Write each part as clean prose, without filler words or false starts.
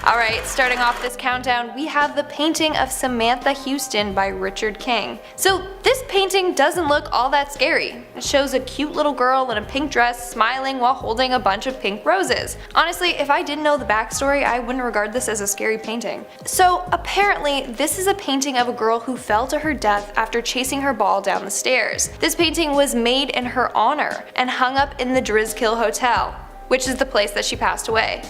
Alright, starting off this countdown, we have the painting of Samantha Houston by Richard King. So this painting doesn't look all that scary. It shows a cute little girl in a pink dress smiling while holding a bunch of pink roses. Honestly, if I didn't know the backstory, I wouldn't regard this as a scary painting. So apparently, this is a painting of a girl who fell to her death after chasing her ball down the stairs. This painting was made in her honor and hung up in the Drizkill Hotel, which is the place that she passed away.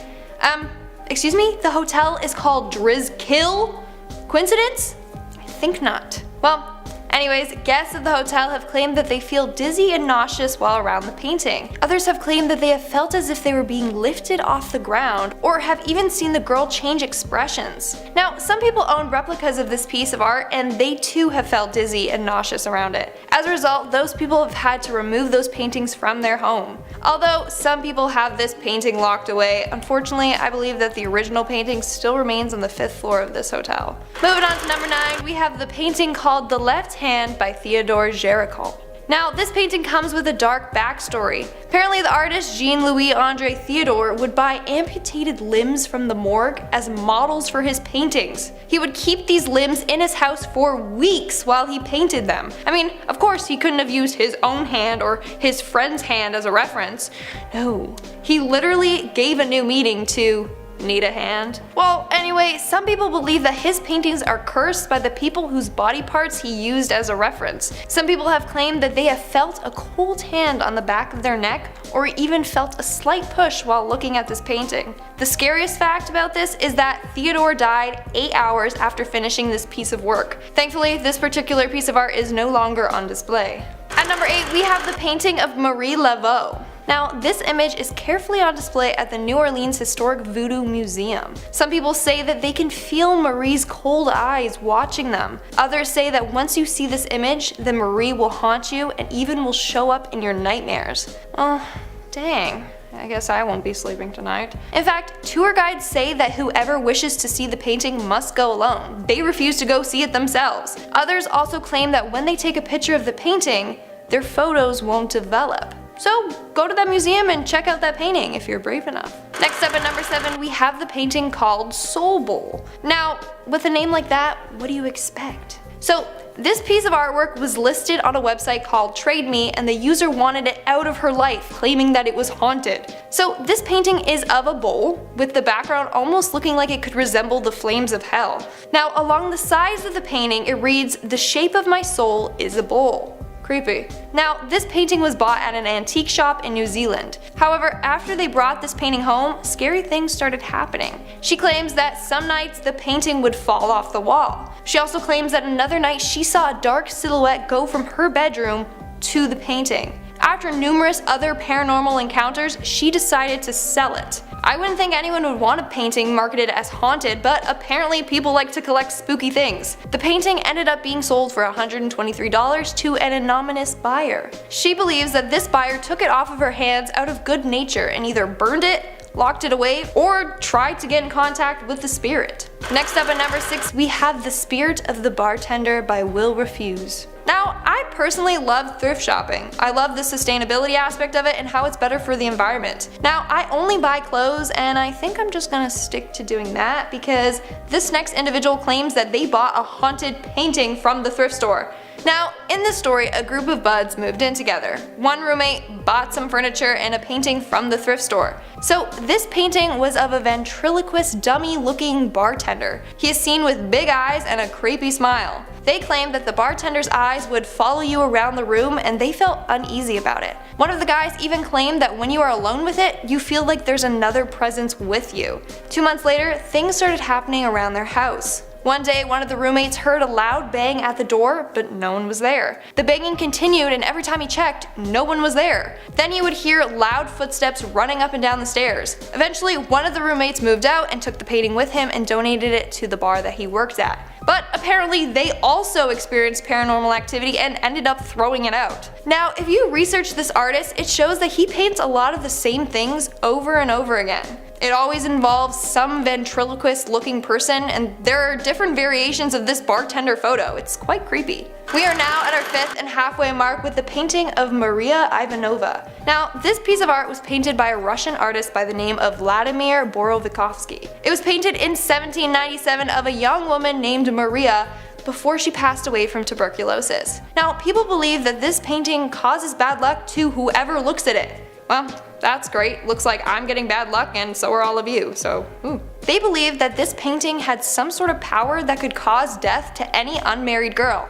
Excuse me? The hotel is called Drizkill? Coincidence? I think not. Well, anyways, guests of the hotel have claimed that they feel dizzy and nauseous while around the painting. Others have claimed that they have felt as if they were being lifted off the ground, or have even seen the girl change expressions. Now, some people own replicas of this piece of art, and they too have felt dizzy and nauseous around it. As a result, those people have had to remove those paintings from their home. Although some people have this painting locked away, unfortunately I believe that the original painting still remains on the 5th floor of this hotel. Moving on to number 9, we have the painting called The Left Hand by Theodore Géricault. Now, this painting comes with a dark backstory. Apparently the artist Jean-Louis André Theodore would buy amputated limbs from the morgue as models for his paintings. He would keep these limbs in his house for weeks while he painted them. I mean, of course he couldn't have used his own hand or his friend's hand as a reference. No, he literally gave a new meaning to need a hand. Well, anyway, some people believe that his paintings are cursed by the people whose body parts he used as a reference. Some people have claimed that they have felt a cold hand on the back of their neck, or even felt a slight push while looking at this painting. The scariest fact about this is that Theodore died 8 hours after finishing this piece of work. Thankfully, this particular piece of art is no longer on display. At number 8, we have the painting of Marie Laveau. Now, this image is carefully on display at the New Orleans Historic Voodoo Museum. Some people say that they can feel Marie's cold eyes watching them. Others say that once you see this image, then Marie will haunt you and even will show up in your nightmares. Oh, dang. I guess I won't be sleeping tonight. In fact, tour guides say that whoever wishes to see the painting must go alone. They refuse to go see it themselves. Others also claim that when they take a picture of the painting, their photos won't develop. So go to that museum and check out that painting if you're brave enough. Next up at number 7, we have the painting called Soul Bowl. Now, with a name like that, what do you expect? So this piece of artwork was listed on a website called Trade Me, and the user wanted it out of her life, claiming that it was haunted. So this painting is of a bowl, with the background almost looking like it could resemble the flames of hell. Now, along the sides of the painting it reads, "The shape of my soul is a bowl." Creepy. Now, this painting was bought at an antique shop in New Zealand. However, after they brought this painting home, scary things started happening. She claims that some nights the painting would fall off the wall. She also claims that another night she saw a dark silhouette go from her bedroom to the painting. After numerous other paranormal encounters, she decided to sell it. I wouldn't think anyone would want a painting marketed as haunted, but apparently people like to collect spooky things. The painting ended up being sold for $123 to an anonymous buyer. She believes that this buyer took it off of her hands out of good nature and either burned it, locked it away, or tried to get in contact with the spirit. Next up at number 6, we have The Spirit of the Bartender by Will Refuse. Now, I personally love thrift shopping. I love the sustainability aspect of it and how it's better for the environment. Now, I only buy clothes, and I think I'm just gonna stick to doing that because this next individual claims that they bought a haunted painting from the thrift store. Now, in this story, a group of buds moved in together. One roommate bought some furniture and a painting from the thrift store. So this painting was of a ventriloquist dummy looking bartender. He is seen with big eyes and a creepy smile. They claimed that the bartender's eyes would follow you around the room and they felt uneasy about it. One of the guys even claimed that when you are alone with it, you feel like there's another presence with you. 2 months later, things started happening around their house. One day, one of the roommates heard a loud bang at the door, but no one was there. The banging continued, and every time he checked, no one was there. Then he would hear loud footsteps running up and down the stairs. Eventually, one of the roommates moved out and took the painting with him and donated it to the bar that he worked at. But apparently they also experienced paranormal activity and ended up throwing it out. Now, if you research this artist, it shows that he paints a lot of the same things over and over again. It always involves some ventriloquist looking person, and there are different variations of this bartender photo. It's quite creepy. We are now at our 5th and halfway mark with the painting of Maria Ivanova. Now, this piece of art was painted by a Russian artist by the name of Vladimir Borovikovsky. It was painted in 1797 of a young woman named Maria before she passed away from tuberculosis. Now, people believe that this painting causes bad luck to whoever looks at it. Well, that's great. Looks like I'm getting bad luck and so are all of you, so ooh. They believe that this painting had some sort of power that could cause death to any unmarried girl.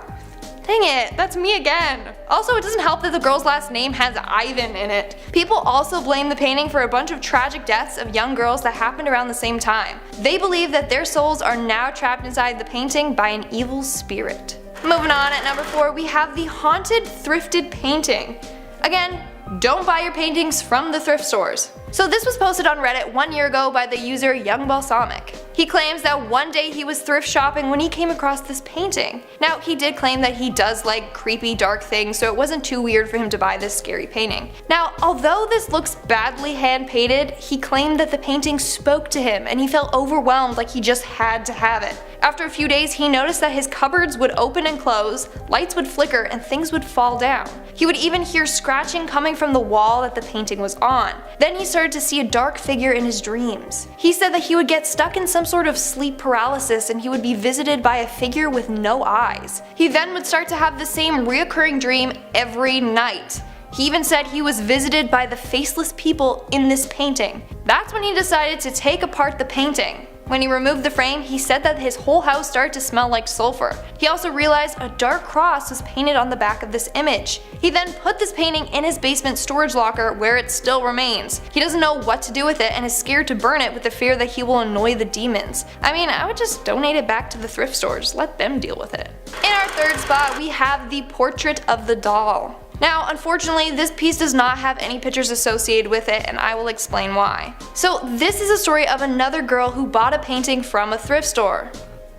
Dang it, that's me again. Also, it doesn't help that the girl's last name has Ivan in it. People also blame the painting for a bunch of tragic deaths of young girls that happened around the same time. They believe that their souls are now trapped inside the painting by an evil spirit. Moving on, at number 4, we have the haunted thrifted painting. Again, don't buy your paintings from the thrift stores. So this was posted on Reddit 1 year ago by the user Young Balsamic. He claims that one day he was thrift shopping when he came across this painting. Now, he did claim that he does like creepy dark things, so it wasn't too weird for him to buy this scary painting. Now, although this looks badly hand painted, he claimed that the painting spoke to him and he felt overwhelmed, like he just had to have it. After a few days, he noticed that his cupboards would open and close, lights would flicker, and things would fall down. He would even hear scratching coming from the wall that the painting was on. Then he started to see a dark figure in his dreams. He said that he would get stuck in some sort of sleep paralysis and he would be visited by a figure with no eyes. He then would start to have the same reoccurring dream every night. He even said he was visited by the faceless people in this painting. That's when he decided to take apart the painting. When he removed the frame, he said that his whole house started to smell like sulfur. He also realized a dark cross was painted on the back of this image. He then put this painting in his basement storage locker where it still remains. He doesn't know what to do with it and is scared to burn it with the fear that he will annoy the demons. I mean, I would just donate it back to the thrift store, just let them deal with it. In our 3rd spot, we have the portrait of the doll. Now, unfortunately, this piece does not have any pictures associated with it, and I will explain why. So this is a story of another girl who bought a painting from a thrift store.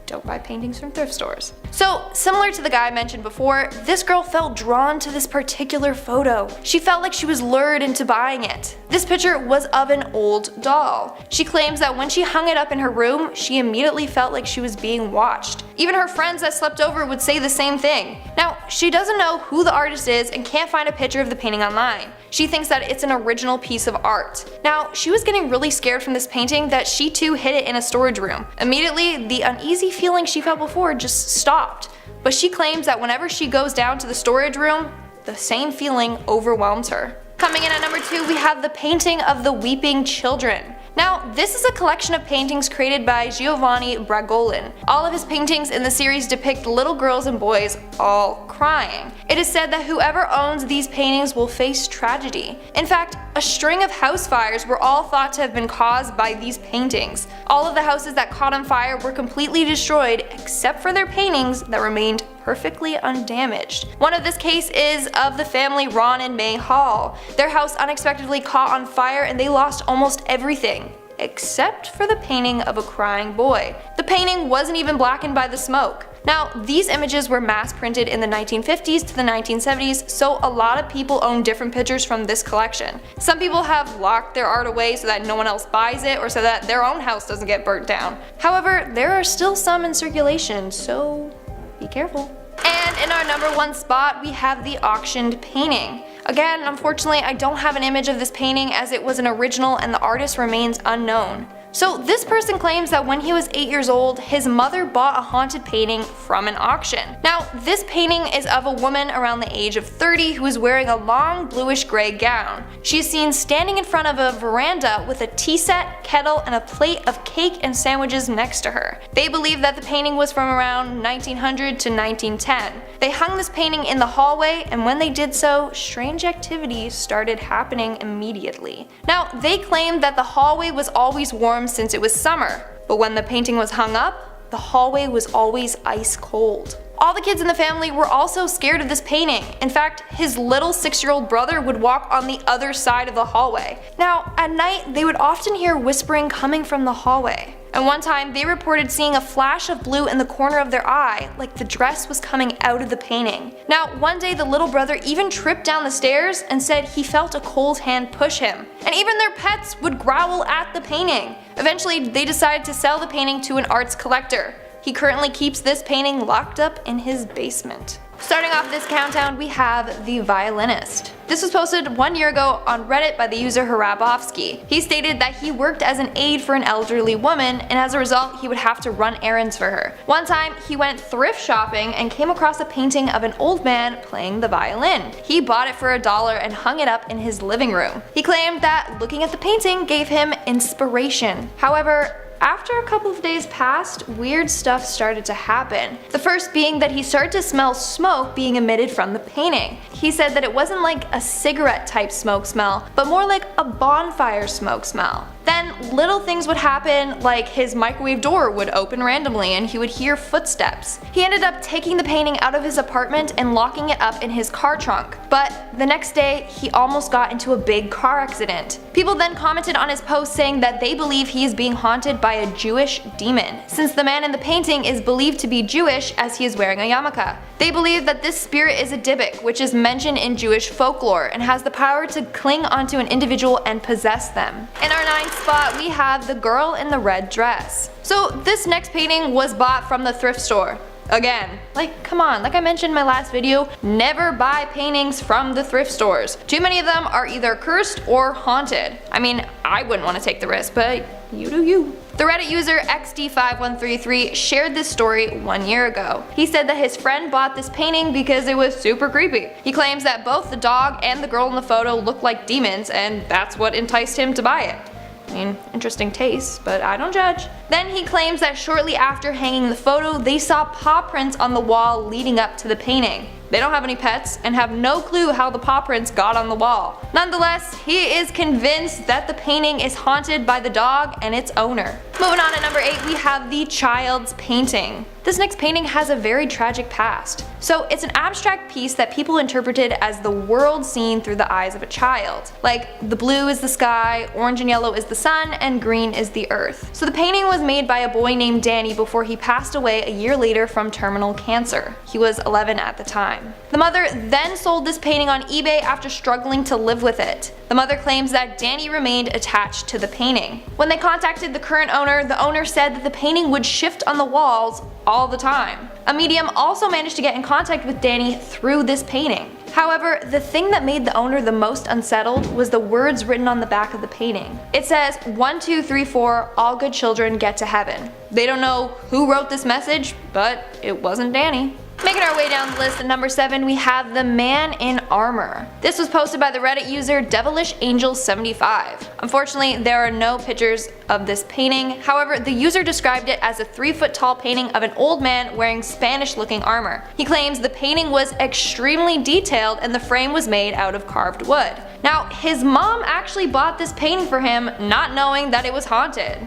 Don't buy paintings from thrift stores. So, similar to the guy I mentioned before, this girl felt drawn to this particular photo. She felt like she was lured into buying it. This picture was of an old doll. She claims that when she hung it up in her room, she immediately felt like she was being watched. Even her friends that slept over would say the same thing. Now, she doesn't know who the artist is and can't find a picture of the painting online. She thinks that it's an original piece of art. Now, she was getting really scared from this painting that she too hid it in a storage room. Immediately, the uneasy feeling she felt before just stopped. But she claims that whenever she goes down to the storage room, the same feeling overwhelms her. Coming in at number 2, we have the painting of the Weeping Children. Now, this is a collection of paintings created by Giovanni Bragolin. All of his paintings in the series depict little girls and boys all crying. It is said that whoever owns these paintings will face tragedy. In fact, a string of house fires were all thought to have been caused by these paintings. All of the houses that caught on fire were completely destroyed except for their paintings that remained perfectly undamaged. One of this case is of the family Ron and May Hall. Their house unexpectedly caught on fire and they lost almost everything, except for the painting of a crying boy. The painting wasn't even blackened by the smoke. Now, these images were mass printed in the 1950s to the 1970s, so a lot of people own different pictures from this collection. Some people have locked their art away so that no one else buys it or so that their own house doesn't get burnt down. However, there are still some in circulation, so be careful. And in our number 1 spot, we have the auctioned painting. Again, unfortunately, I don't have an image of this painting as it was an original and the artist remains unknown. So this person claims that when he was 8 years old, his mother bought a haunted painting from an auction. Now, this painting is of a woman around the age of 30 who is wearing a long bluish gray gown. She is seen standing in front of a veranda with a tea set, kettle, and a plate of cake and sandwiches next to her. They believe that the painting was from around 1900 to 1910. They hung this painting in the hallway, and when they did so, strange activities started happening immediately. Now, they claimed that the hallway was always warm since it was summer, but when the painting was hung up, the hallway was always ice cold. All the kids in the family were also scared of this painting. In fact, his little 6-year-old brother would walk on the other side of the hallway. Now, at night, they would often hear whispering coming from the hallway. And one time they reported seeing a flash of blue in the corner of their eye, like the dress was coming out of the painting. Now, one day the little brother even tripped down the stairs and said he felt a cold hand push him. And even their pets would growl at the painting. Eventually, they decided to sell the painting to an arts collector. He currently keeps this painting locked up in his basement. Starting off this countdown, we have The Violinist. This was posted 1 year ago on Reddit by the user Harabovsky. He stated that he worked as an aide for an elderly woman, and as a result he would have to run errands for her. One time he went thrift shopping and came across a painting of an old man playing the violin. He bought it for $1 and hung it up in his living room. He claimed that looking at the painting gave him inspiration. However, after a couple of days passed, weird stuff started to happen. The first being that he started to smell smoke being emitted from the painting. He said that it wasn't like a cigarette type smoke smell, but more like a bonfire smoke smell. Then little things would happen, like his microwave door would open randomly and he would hear footsteps. He ended up taking the painting out of his apartment and locking it up in his car trunk. But the next day, he almost got into a big car accident. People then commented on his post saying that they believe he is being haunted by a Jewish demon, since the man in the painting is believed to be Jewish as he is wearing a yarmulke. They believe that this spirit is a dybbuk, which is mentioned in Jewish folklore and has the power to cling onto an individual and possess them. In our 9th spot, we have The Girl in the Red Dress. So this next painting was bought from the thrift store. Again, come on, like I mentioned in my last video, never buy paintings from the thrift stores. Too many of them are either cursed or haunted. I mean, I wouldn't want to take the risk, but you do you. The Reddit user XD5133 shared this story 1 year ago. He said that his friend bought this painting because it was super creepy. He claims that both the dog and the girl in the photo look like demons, and that's what enticed him to buy it. I mean, interesting taste, but I don't judge. Then he claims that shortly after hanging the photo, they saw paw prints on the wall leading up to the painting. They don't have any pets and have no clue how the paw prints got on the wall. Nonetheless, he is convinced that the painting is haunted by the dog and its owner. Moving on to number 8, we have The Child's Painting. This next painting has a very tragic past. So it's an abstract piece that people interpreted as the world seen through the eyes of a child. Like, the blue is the sky, orange and yellow is the sun, and green is the earth. So the painting was made by a boy named Danny before he passed away a year later from terminal cancer. He was 11 at the time. The mother then sold this painting on eBay after struggling to live with it. The mother claims that Danny remained attached to the painting. When they contacted the current owner, the owner said that the painting would shift on the walls all the time. A medium also managed to get in contact with Danny through this painting. However, the thing that made the owner the most unsettled was the words written on the back of the painting. It says, 1, 2, 3, 4, all good children get to heaven. They don't know who wrote this message, but it wasn't Danny. Making our way down the list at number 7, we have The Man in Armor. This was posted by the Reddit user DevilishAngel75. Unfortunately, there are no pictures of this painting. However, the user described it as a 3-foot tall painting of an old man wearing Spanish-looking armor. He claims the painting was extremely detailed and the frame was made out of carved wood. Now, his mom actually bought this painting for him, not knowing that it was haunted.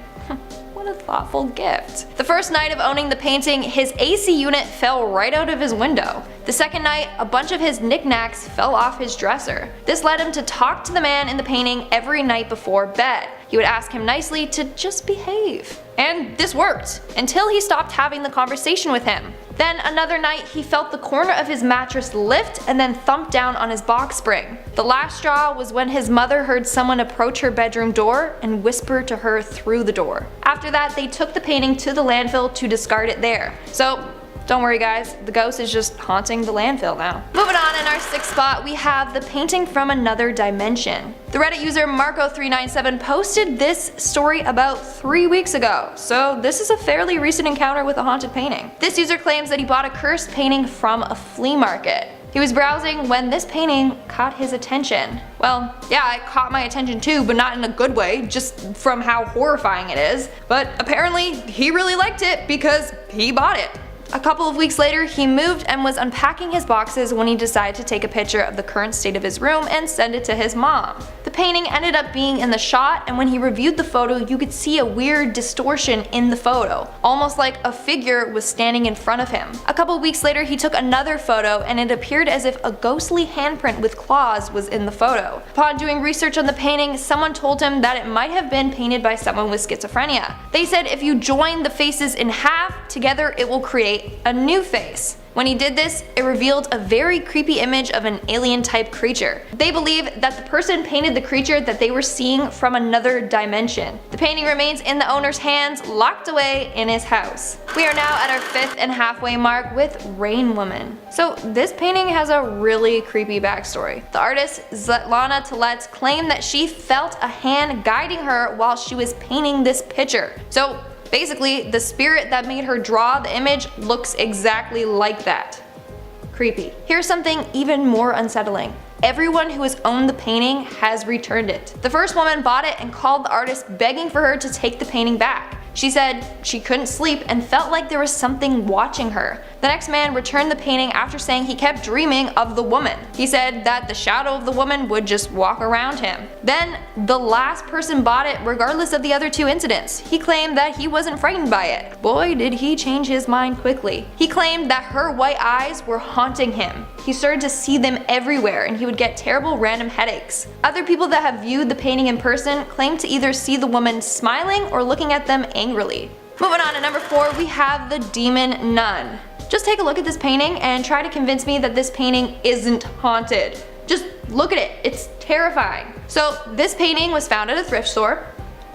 What a thoughtful gift. The first night of owning the painting, his AC unit fell right out of his window. The second night, a bunch of his knickknacks fell off his dresser. This led him to talk to the man in the painting every night before bed. He would ask him nicely to just behave. And this worked, until he stopped having the conversation with him. Then another night, he felt the corner of his mattress lift and then thump down on his box spring. The last straw was when his mother heard someone approach her bedroom door and whisper to her through the door. After that, they took the painting to the landfill to discard it there. So, don't worry guys, the ghost is just haunting the landfill now. Moving on, in our 6th spot, we have The Painting from Another Dimension. The Reddit user Marco397 posted this story about 3 weeks ago, so this is a fairly recent encounter with a haunted painting. This user claims that he bought a cursed painting from a flea market. He was browsing when this painting caught his attention. Well, yeah, it caught my attention too, but not in a good way, just from how horrifying it is. But apparently, he really liked it because he bought it. A couple of weeks later, he moved and was unpacking his boxes when he decided to take a picture of the current state of his room and send it to his mom. The painting ended up being in the shot, and when he reviewed the photo, you could see a weird distortion in the photo, almost like a figure was standing in front of him. A couple weeks later, he took another photo, and it appeared as if a ghostly handprint with claws was in the photo. Upon doing research on the painting, someone told him that it might have been painted by someone with schizophrenia. They said if you join the faces in half together, it will create a new face. When he did this, it revealed a very creepy image of an alien-type creature. They believe that the person painted the creature that they were seeing from another dimension. The painting remains in the owner's hands, locked away in his house. We are now at our 5th and halfway mark with Rain Woman. So this painting has a really creepy backstory. The artist Svetlana Telets claimed that she felt a hand guiding her while she was painting this picture. So basically, the spirit that made her draw the image looks exactly like that. Creepy. Here's something even more unsettling. Everyone who has owned the painting has returned it. The first woman bought it and called the artist begging for her to take the painting back. She said she couldn't sleep and felt like there was something watching her. The next man returned the painting after saying he kept dreaming of the woman. He said that the shadow of the woman would just walk around him. Then the last person bought it regardless of the other 2 incidents. He claimed that he wasn't frightened by it. Boy, did he change his mind quickly. He claimed that her white eyes were haunting him. He started to see them everywhere and he would get terrible random headaches. Other people that have viewed the painting in person claim to either see the woman smiling or looking at them angrily. Moving on to number 4, we have the Demon Nun. Just take a look at this painting and try to convince me that this painting isn't haunted. Just look at it, it's terrifying. So this painting was found at a thrift store.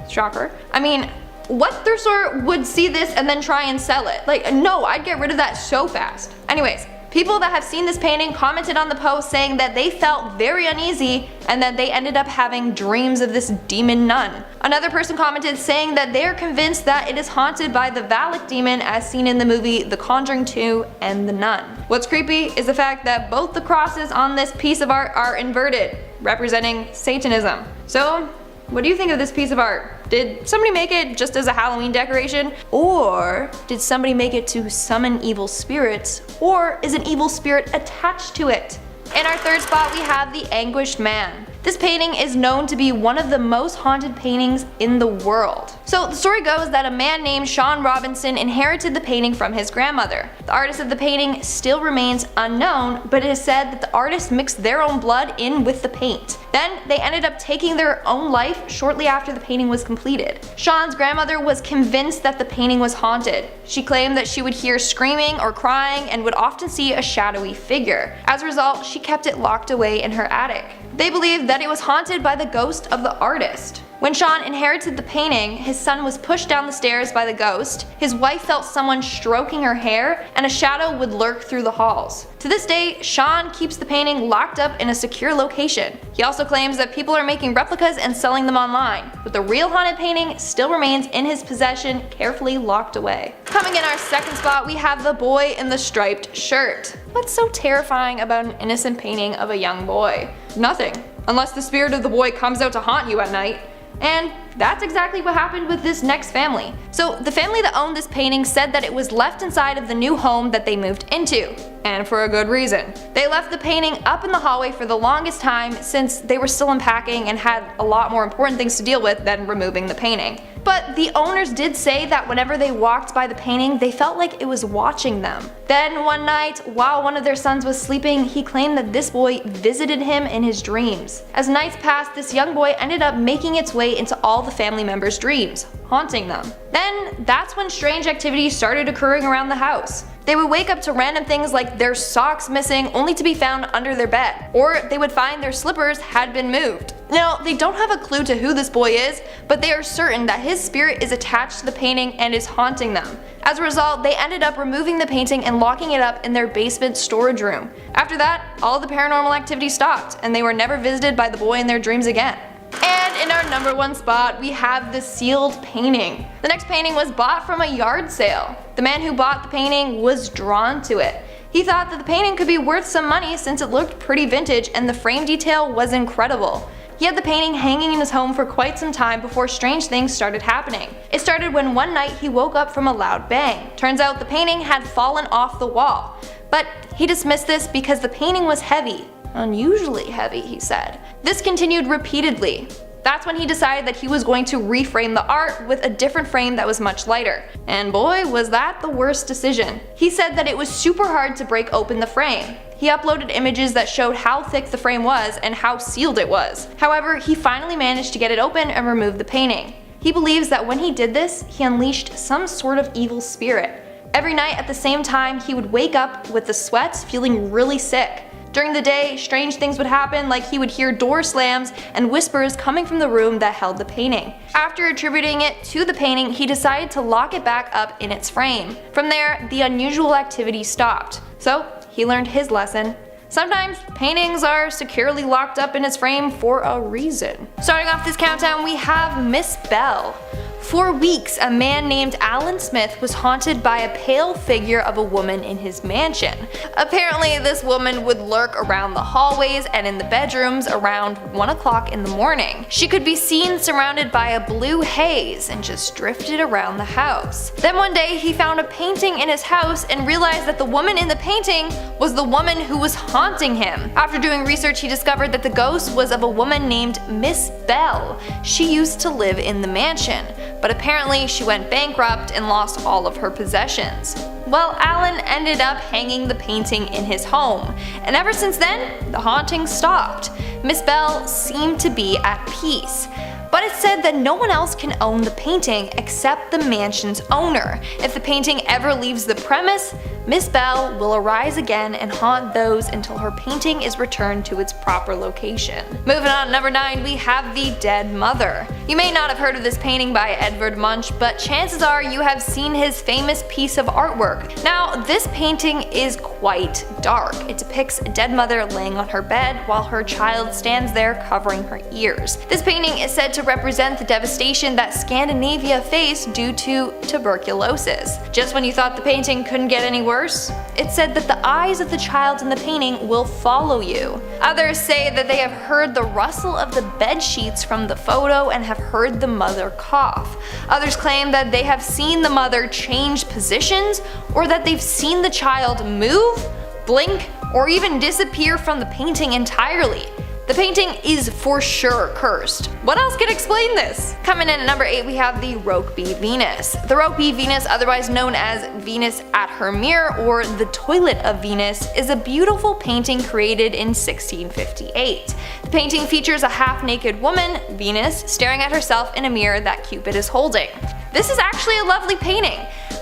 Shocker. I mean, what thrift store would see this and then try and sell it? Like, no, I'd get rid of that so fast. Anyways, people that have seen this painting commented on the post saying that they felt very uneasy and that they ended up having dreams of this demon nun. Another person commented saying that they are convinced that it is haunted by the Valak demon as seen in the movie The Conjuring 2 and The Nun. What's creepy is the fact that both the crosses on this piece of art are inverted, representing Satanism. So, what do you think of this piece of art? Did somebody make it just as a Halloween decoration? Or did somebody make it to summon evil spirits? Or is an evil spirit attached to it? In our 3rd spot, we have the Anguished Man. This painting is known to be one of the most haunted paintings in the world. So the story goes that a man named Sean Robinson inherited the painting from his grandmother. The artist of the painting still remains unknown, but it is said that the artist mixed their own blood in with the paint. Then they ended up taking their own life shortly after the painting was completed. Sean's grandmother was convinced that the painting was haunted. She claimed that she would hear screaming or crying and would often see a shadowy figure. As a result, she kept it locked away in her attic. They believed that it was haunted by the ghost of the artist. When Sean inherited the painting, his son was pushed down the stairs by the ghost, his wife felt someone stroking her hair, and a shadow would lurk through the halls. To this day, Sean keeps the painting locked up in a secure location. He also claims that people are making replicas and selling them online, but the real haunted painting still remains in his possession, carefully locked away. Coming in our 2nd spot, we have the boy in the striped shirt. What's so terrifying about an innocent painting of a young boy? Nothing, unless the spirit of the boy comes out to haunt you at night. And that's exactly what happened with this next family. So the family that owned this painting said that it was left inside of the new home that they moved into. And for a good reason. They left the painting up in the hallway for the longest time since they were still unpacking and had a lot more important things to deal with than removing the painting. But the owners did say that whenever they walked by the painting, they felt like it was watching them. Then one night, while one of their sons was sleeping, he claimed that this boy visited him in his dreams. As nights passed, this young boy ended up making its way into all the family members' dreams, haunting them. Then that's when strange activities started occurring around the house. They would wake up to random things like their socks missing only to be found under their bed, or they would find their slippers had been moved. Now, they don't have a clue to who this boy is, but they are certain that his spirit is attached to the painting and is haunting them. As a result, they ended up removing the painting and locking it up in their basement storage room. After that, all the paranormal activity stopped, and they were never visited by the boy in their dreams again. And in our number 1 spot, we have the sealed painting. The next painting was bought from a yard sale. The man who bought the painting was drawn to it. He thought that the painting could be worth some money since it looked pretty vintage and the frame detail was incredible. He had the painting hanging in his home for quite some time before strange things started happening. It started when one night he woke up from a loud bang. Turns out the painting had fallen off the wall. But he dismissed this because the painting was heavy. Unusually heavy, he said. This continued repeatedly. That's when he decided that he was going to reframe the art with a different frame that was much lighter. And boy, was that the worst decision. He said that it was super hard to break open the frame. He uploaded images that showed how thick the frame was and how sealed it was. However, he finally managed to get it open and remove the painting. He believes that when he did this, he unleashed some sort of evil spirit. Every night at the same time, he would wake up with the sweats, feeling really sick. During the day, strange things would happen, like he would hear door slams and whispers coming from the room that held the painting. After attributing it to the painting, he decided to lock it back up in its frame. From there, the unusual activity stopped. So, he learned his lesson. Sometimes paintings are securely locked up in its frame for a reason. Starting off this countdown, we have Miss Bell. For weeks, a man named Alan Smith was haunted by a pale figure of a woman in his mansion. Apparently, this woman would lurk around the hallways and in the bedrooms around 1 o'clock in the morning. She could be seen surrounded by a blue haze and just drifted around the house. Then one day, he found a painting in his house and realized that the woman in the painting was the woman who was haunting him. After doing research, he discovered that the ghost was of a woman named Miss Bell. She used to live in the mansion, but apparently she went bankrupt and lost all of her possessions. Well, Alan ended up hanging the painting in his home, and ever since then, the haunting stopped. Miss Bell seemed to be at peace. But it's said that no one else can own the painting except the mansion's owner. If the painting ever leaves the premise, Miss Bell will arise again and haunt those until her painting is returned to its proper location. Moving on to number 9, we have the Dead Mother. You may not have heard of this painting by Edvard Munch, but chances are you have seen his famous piece of artwork. Now, this painting is quite dark. It depicts a dead mother laying on her bed while her child stands there covering her ears. This painting is said to represent the devastation that Scandinavia faced due to tuberculosis. Just when you thought the painting couldn't get any worse, it's said that the eyes of the child in the painting will follow you. Others say that they have heard the rustle of the bed sheets from the photo and have heard the mother cough. Others claim that they have seen the mother change positions, or that they've seen the child move, blink, or even disappear from the painting entirely. The painting is for sure cursed. What else could explain this? Coming in at number 8, we have the Rokeby Venus. The Rokeby Venus, otherwise known as Venus at her mirror or the Toilet of Venus, is a beautiful painting created in 1658. The painting features a half-naked woman, Venus, staring at herself in a mirror that Cupid is holding. This is actually a lovely painting,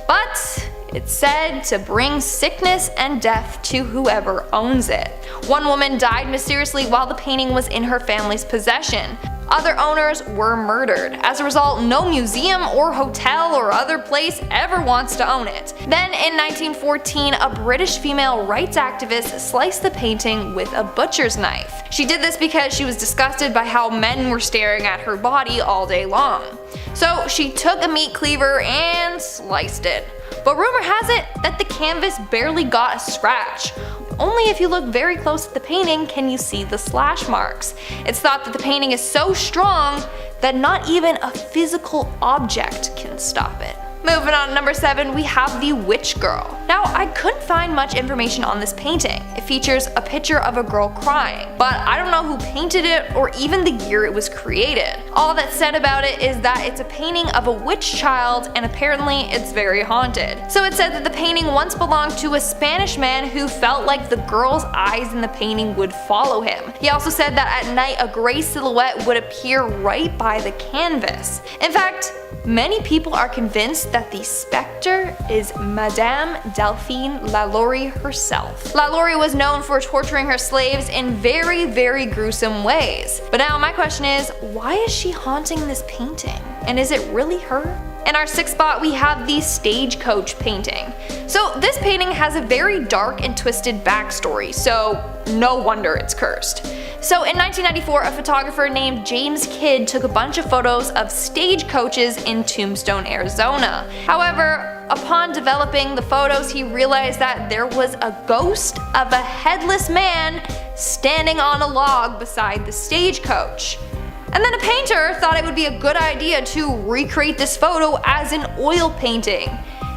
but it's said to bring sickness and death to whoever owns it. One woman died mysteriously while the painting was in her family's possession. Other owners were murdered. As a result, no museum or hotel or other place ever wants to own it. Then in 1914, a British female rights activist sliced the painting with a butcher's knife. She did this because she was disgusted by how men were staring at her body all day long. So she took a meat cleaver and sliced it. But rumor has it that the canvas barely got a scratch. Only if you look very close at the painting can you see the slash marks. It's thought that the painting is so strong that not even a physical object can stop it. Moving on to number 7, we have the Witch Girl. Now, I couldn't find much information on this painting. It features a picture of a girl crying, but I don't know who painted it or even the year it was created. All that's said about it is that it's a painting of a witch child and apparently it's very haunted. So it said that the painting once belonged to a Spanish man who felt like the girl's eyes in the painting would follow him. He also said that at night a gray silhouette would appear right by the canvas. In fact, many people are convinced that the specter is Madame Delphine Lalaurie herself. Lalaurie was known for torturing her slaves in very, very gruesome ways. But now my question is, why is she haunting this painting? And is it really her? In our 6th spot, we have the Stagecoach painting. So this painting has a very dark and twisted backstory, so no wonder it's cursed. So in 1994, a photographer named James Kidd took a bunch of photos of stagecoaches in Tombstone, Arizona. However, upon developing the photos, he realized that there was a ghost of a headless man standing on a log beside the stagecoach. And then a painter thought it would be a good idea to recreate this photo as an oil painting.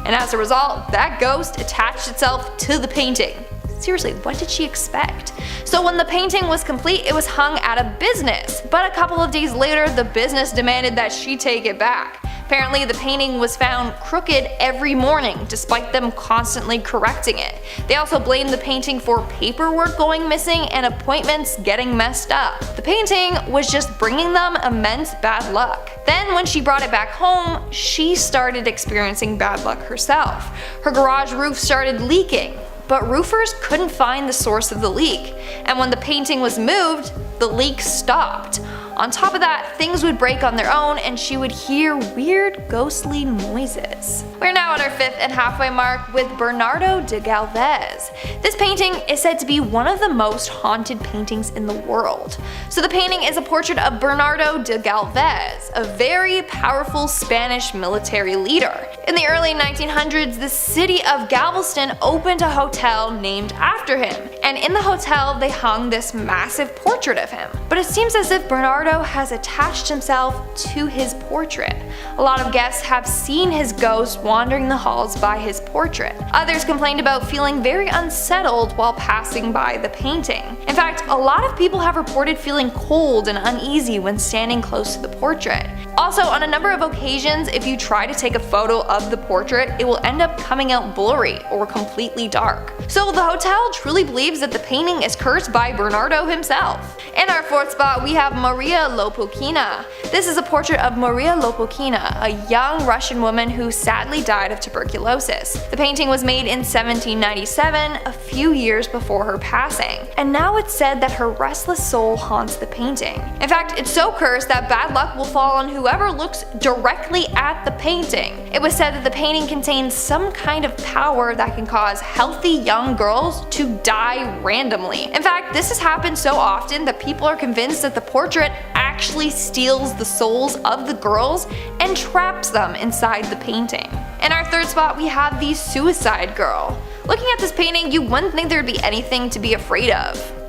And as a result, that ghost attached itself to the painting. Seriously, what did she expect? So when the painting was complete, it was hung at a business. But a couple of days later, the business demanded that she take it back. Apparently, the painting was found crooked every morning, despite them constantly correcting it. They also blamed the painting for paperwork going missing and appointments getting messed up. The painting was just bringing them immense bad luck. Then when she brought it back home, she started experiencing bad luck herself. Her garage roof started leaking, but roofers couldn't find the source of the leak. And when the painting was moved, the leak stopped. On top of that, things would break on their own and she would hear weird ghostly noises. We're now at our 5th and halfway mark with Bernardo de Galvez. This painting is said to be one of the most haunted paintings in the world. So the painting is a portrait of Bernardo de Galvez, a very powerful Spanish military leader. In the early 1900s, the city of Galveston opened a hotel named after him, and in the hotel they hung this massive portrait of him. But it seems as if Bernardo has attached himself to his portrait. A lot of guests have seen his ghost wandering the halls by his portrait. Others complained about feeling very unsettled while passing by the painting. In fact, a lot of people have reported feeling cold and uneasy when standing close to the portrait. Also, on a number of occasions, if you try to take a photo of the portrait, it will end up coming out blurry or completely dark. So the hotel truly believes that the painting is cursed by Bernardo himself. In our 4th spot, we have Maria Lopukina. This is a portrait of Maria Lopukina, a young Russian woman who sadly died of tuberculosis. The painting was made in 1797, a few years before her passing, and now it's said that her restless soul haunts the painting. In fact, it's so cursed that bad luck will fall on whoever looks directly at the painting. It was said that the painting contains some kind of power that can cause healthy young girls to die randomly. In fact, this has happened so often that people are convinced that the portrait actually steals the souls of the girls and traps them inside the painting. In our 3rd spot, we have the Suicide Girl. Looking at this painting, you wouldn't think there'd be anything to be afraid of.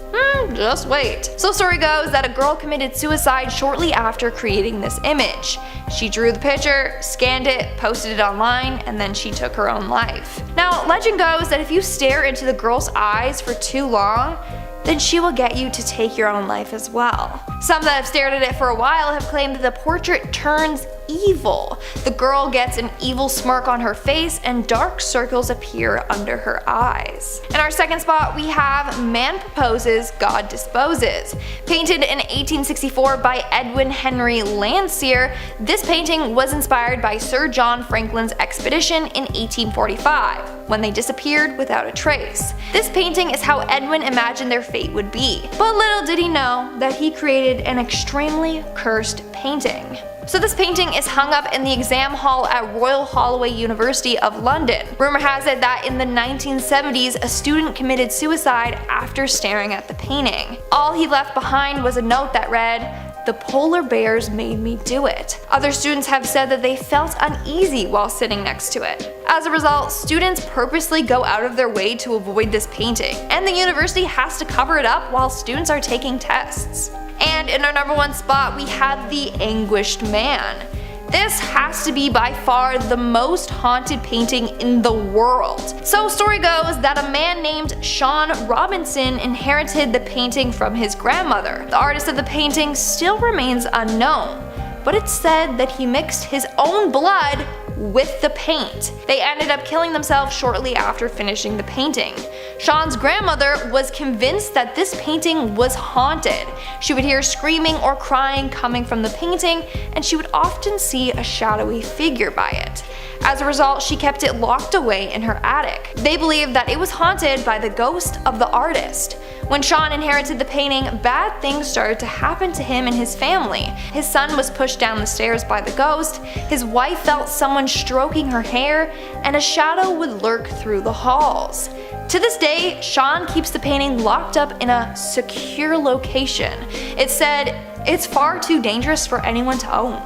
Just wait. So story goes that a girl committed suicide shortly after creating this image. She drew the picture, scanned it, posted it online, and then she took her own life. Now, legend goes that if you stare into the girl's eyes for too long, then she will get you to take your own life as well. Some that have stared at it for a while have claimed that the portrait turns evil. The girl gets an evil smirk on her face and dark circles appear under her eyes. In our 2nd spot, we have Man Proposes, God Disposes. Painted in 1864 by Edwin Henry Landseer, this painting was inspired by Sir John Franklin's expedition in 1845, when they disappeared without a trace. This painting is how Edwin imagined their fate would be, but little did he know that he created an extremely cursed painting. So this painting is hung up in the exam hall at Royal Holloway University of London. Rumor has it that in the 1970s, a student committed suicide after staring at the painting. All he left behind was a note that read, "The polar bears made me do it." Other students have said that they felt uneasy while sitting next to it. As a result, students purposely go out of their way to avoid this painting, and the university has to cover it up while students are taking tests. And in our number 1 spot, we have the Anguished Man. This has to be by far the most haunted painting in the world. So story goes that a man named Sean Robinson inherited the painting from his grandmother. The artist of the painting still remains unknown, but it's said that he mixed his own blood with the paint. They ended up killing themselves shortly after finishing the painting. Sean's grandmother was convinced that this painting was haunted. She would hear screaming or crying coming from the painting, and she would often see a shadowy figure by it. As a result, she kept it locked away in her attic. They believed that it was haunted by the ghost of the artist. When Sean inherited the painting, bad things started to happen to him and his family. His son was pushed down the stairs by the ghost, his wife felt someone stroking her hair, and a shadow would lurk through the halls. To this day, Sean keeps the painting locked up in a secure location. It said, "It's far too dangerous for anyone to own."